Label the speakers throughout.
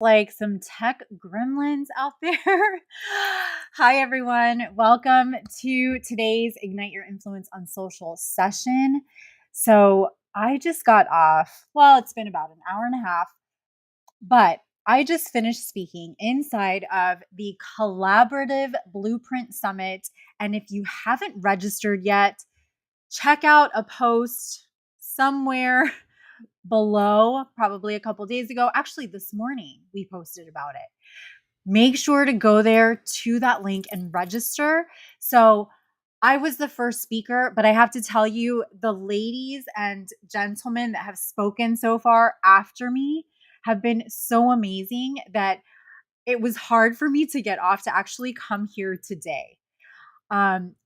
Speaker 1: Like some tech gremlins out there. Hi, everyone. Welcome to today's Ignite Your Influence on Social session. So, I just got off, well, it's been about an hour and a half, but I just finished speaking inside of the Collaborative Blueprint Summit. And if you haven't registered yet, check out a post somewhere below, probably a couple days ago. Actually, this morning we posted about it. Make sure to go there to that link and register. So I was the first speaker, but I have to tell you, the ladies and gentlemen that have spoken so far after me have been so amazing that it was hard for me to get off to actually come here today.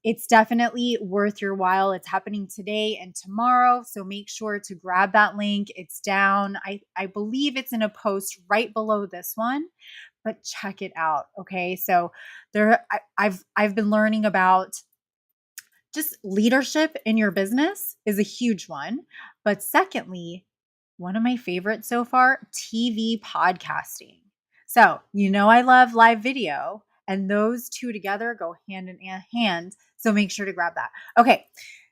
Speaker 1: It's definitely worth your while. It's happening today and tomorrow. So make sure to grab that link. It's down. I believe it's in a post right below this one, but check it out. Okay. So I've been learning about just leadership in your business is a huge one. But secondly, one of my favorites so far, TV podcasting. So, I love live video, and those two together go hand in hand. So make sure to grab that. Okay.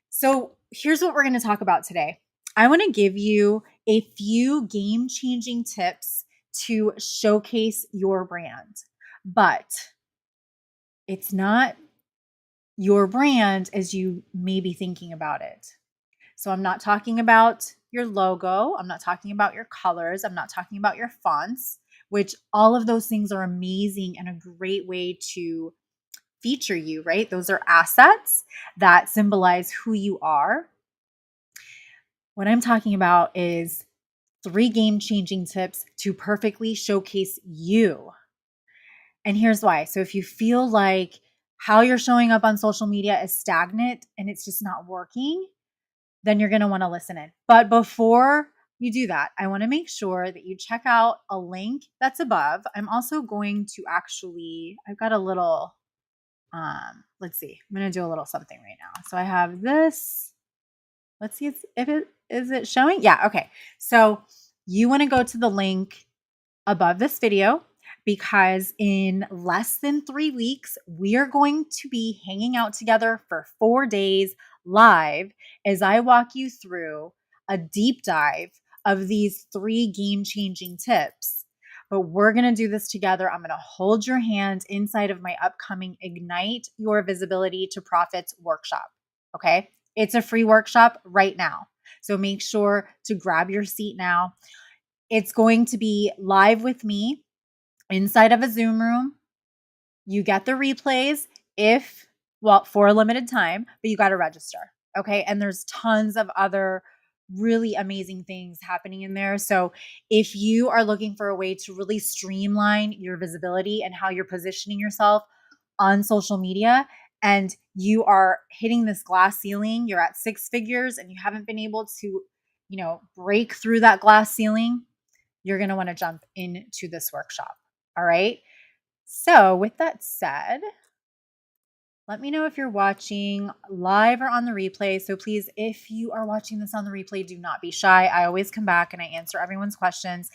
Speaker 1: So here's what we're going to talk about today. I want to give you a few game-changing tips to showcase your brand, but it's not your brand as you may be thinking about it. So I'm not talking about your logo. I'm not talking about your colors. I'm not talking about your fonts, which all of those things are amazing and a great way to feature you, right? Those are assets that symbolize who you are. What I'm talking about is 3 game-changing tips to perfectly showcase you. And here's why. So if you feel like how you're showing up on social media is stagnant and it's just not working, then you're going to want to listen in. But before you do that, I want to make sure that you check out a link that's above. I'm also going to I've got a little, let's see, I'm going to do a little something right now. So I have this, let's see is it showing? Yeah. Okay. So you want to go to the link above this video because in less than 3 weeks, we are going to be hanging out together for 4 days live as I walk you through a deep dive of these 3 game-changing tips. But we're going to do this together. I'm going to hold your hand inside of my upcoming Ignite Your Visibility to Profits workshop. Okay? It's a free workshop right now. So make sure to grab your seat now. It's going to be live with me inside of a Zoom room. You get the replays for a limited time, but you got to register. Okay. And there's tons of other really amazing things happening in there. So if you are looking for a way to really streamline your visibility and how you're positioning yourself on social media, and you are hitting this glass ceiling, you're at 6 figures and you haven't been able to, break through that glass ceiling, you're going to want to jump into this workshop. All right. So with that said, let me know if you're watching live or on the replay. So please, if you are watching this on the replay, do not be shy. I always come back and I answer everyone's questions.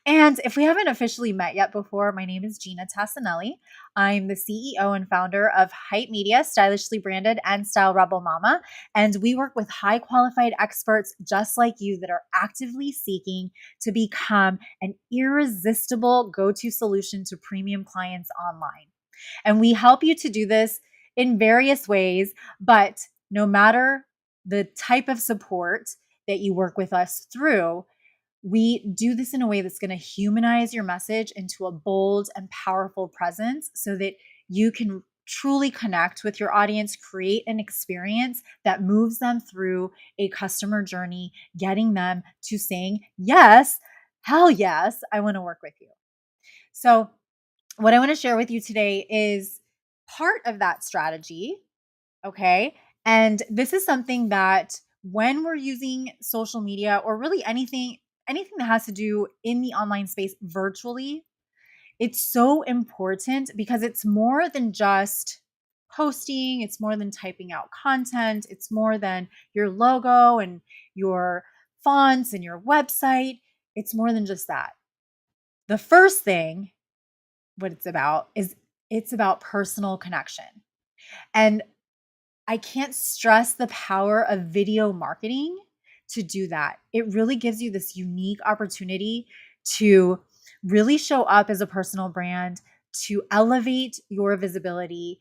Speaker 1: And if we haven't officially met yet before, my name is Gina Tassinelli. I'm the CEO and founder of Hype Media, Stylishly Branded, and Style Rebel Mama. And we work with high qualified experts just like you that are actively seeking to become an irresistible go-to solution to premium clients online. And we help you to do this in various ways, but no matter the type of support that you work with us through, we do this in a way that's going to humanize your message into a bold and powerful presence so that you can truly connect with your audience, create an experience that moves them through a customer journey, getting them to saying, yes, hell yes, I want to work with you. So what I want to share with you today is part of that strategy. Okay. And this is something that when we're using social media or really anything that has to do in the online space virtually, it's so important because it's more than just posting. It's more than typing out content. It's more than your logo and your fonts and your website. It's more than just that. The first thing, what it's about, is it's about personal connection. And I can't stress the power of video marketing to do that. It really gives you this unique opportunity to really show up as a personal brand, to elevate your visibility,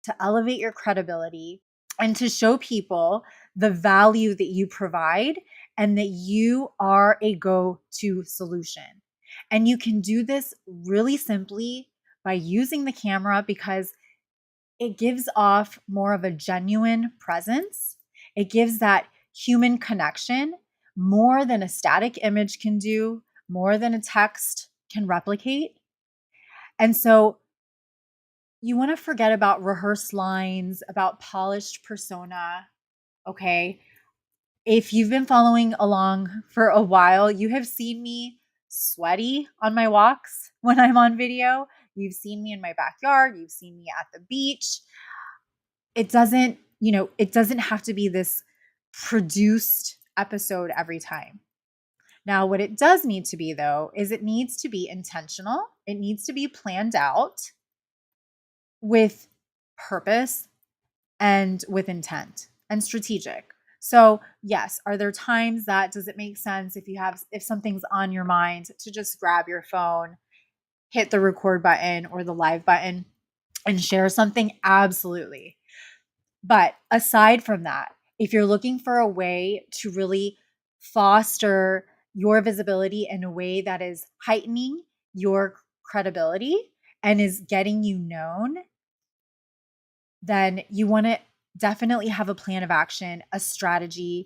Speaker 1: to elevate your credibility, and to show people the value that you provide and that you are a go to solution. And you can do this really simply by using the camera because it gives off more of a genuine presence. It gives that human connection more than a static image can do, more than a text can replicate. And so you want to forget about rehearsed lines, about polished persona. Okay. If you've been following along for a while, you have seen me sweaty on my walks when I'm on video. You've seen me in my backyard. You've seen me at the beach. It doesn't have to be this produced episode every time. Now, what it does need to be, though, is it needs to be intentional. It needs to be planned out with purpose and with intent and strategic. So, yes, are there times that does it make sense if something's on your mind to just grab your phone, hit the record button or the live button and share something? Absolutely. But aside from that, if you're looking for a way to really foster your visibility in a way that is heightening your credibility and is getting you known, then you want to definitely have a plan of action, a strategy,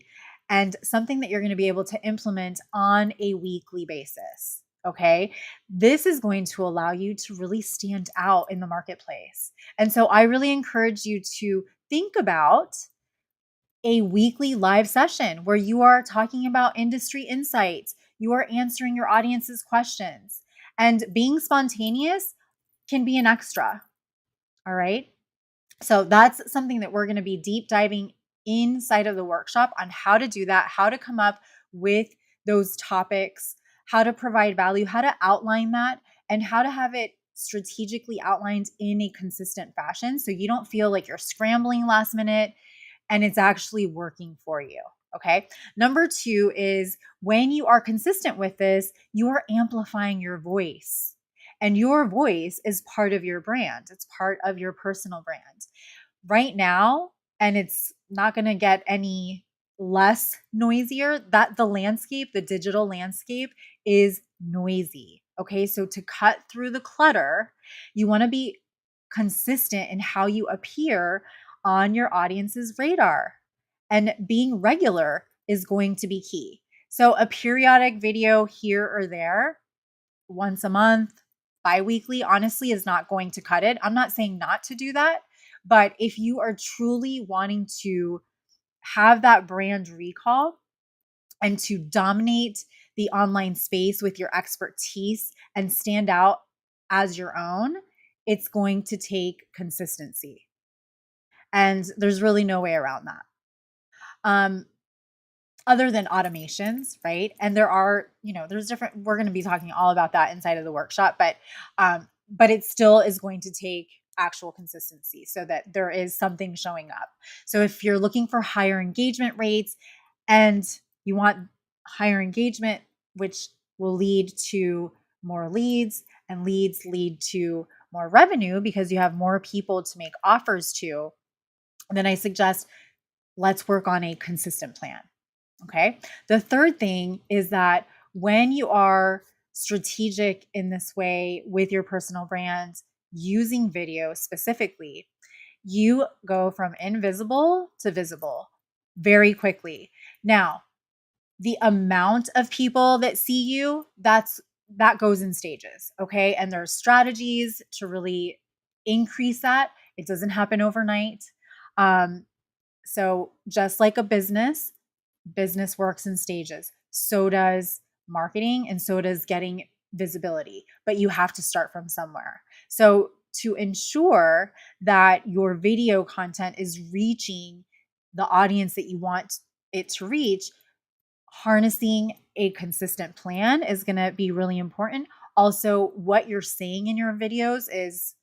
Speaker 1: and something that you're going to be able to implement on a weekly basis. Okay. This is going to allow you to really stand out in the marketplace. And so I really encourage you to think about a weekly live session where you are talking about industry insights, you are answering your audience's questions, and being spontaneous can be an extra. All right. So that's something that we're going to be deep diving inside of the workshop on how to do that, how to come up with those topics, how to provide value, how to outline that, and how to have it strategically outlined in a consistent fashion so you don't feel like you're scrambling last minute and it's actually working for you. Okay. Number 2 is when you are consistent with this, you are amplifying your voice. And your voice is part of your brand. It's part of your personal brand. Right now, and it's not going to get any less noisier, that the digital landscape is noisy. Okay. So to cut through the clutter, you want to be consistent in how you appear on your audience's radar. And being regular is going to be key. So a periodic video here or there, once a month, bi-weekly, honestly is not going to cut it. I'm not saying not to do that, but if you are truly wanting to have that brand recall and to dominate the online space with your expertise and stand out as your own, it's going to take consistency. And there's really no way around that. Other than automations, right? And there's different, we're going to be talking all about that inside of the workshop, but it still is going to take actual consistency so that there is something showing up. So if you're looking for higher engagement rates and you want higher engagement, which will lead to more leads, and leads lead to more revenue because you have more people to make offers to, then I suggest let's work on a consistent plan. Okay. The third thing is that when you are strategic in this way with your personal brand, using video specifically, you go from invisible to visible very quickly. Now, the amount of people that see you, that goes in stages. Okay. And there's strategies to really increase that. It doesn't happen overnight. So just like a business works in stages. So does marketing, and so does getting visibility. But you have to start from somewhere. So to ensure that your video content is reaching the audience that you want it to reach, harnessing a consistent plan is going to be really important. Also, what you're saying in your videos is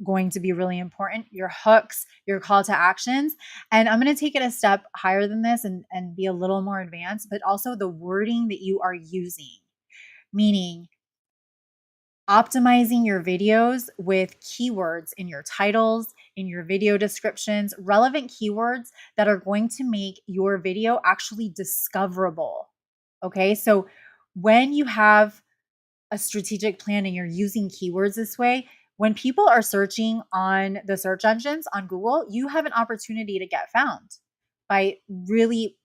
Speaker 1: going to be really important. Your hooks, your call to actions. And I'm going to take it a step higher than this and be a little more advanced, but also the wording that you are using, meaning optimizing your videos with keywords in your titles, in your video descriptions, relevant keywords that are going to make your video actually discoverable. Okay, so when you have a strategic plan and you're using keywords this way, when people are searching on the search engines on Google, you have an opportunity to get found by really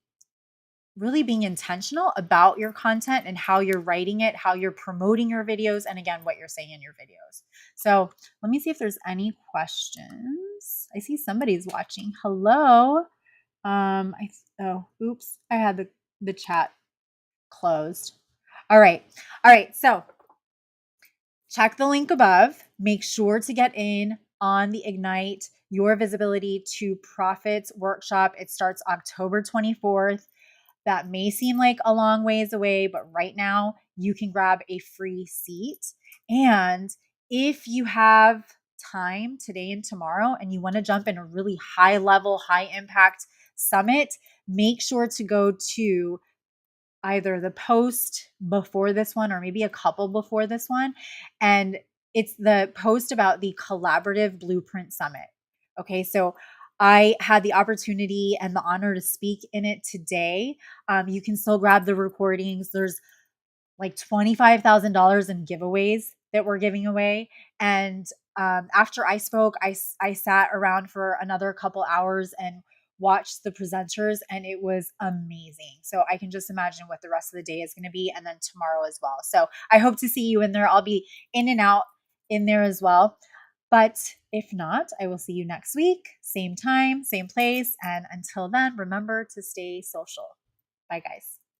Speaker 1: being intentional about your content and how you're writing it, how you're promoting your videos, and again, what you're saying in your videos. So let me see if there's any questions. I see somebody's watching. Hello. Oops, I had the chat closed. All right. So check the link above. Make sure to get in on the Ignite Your Visibility to Profits workshop. It starts October 24th. That may seem like a long ways away, but right now you can grab a free seat. And if you have time today and tomorrow and you want to jump in a really high level, high impact summit, make sure to go to either the post before this one or maybe a couple before this one. And it's the post about the Collaborative Blueprint Summit. Okay, so I had the opportunity and the honor to speak in it today. You can still grab the recordings. There's like $25,000 in giveaways that we're giving away. And after I spoke, I sat around for another couple hours and watched the presenters, and it was amazing. So I can just imagine what the rest of the day is going to be, and then tomorrow as well. So I hope to see you in there. I'll be in and out in there as well. But if not, I will see you next week, same time, same place. And until then, remember to stay social. Bye, guys.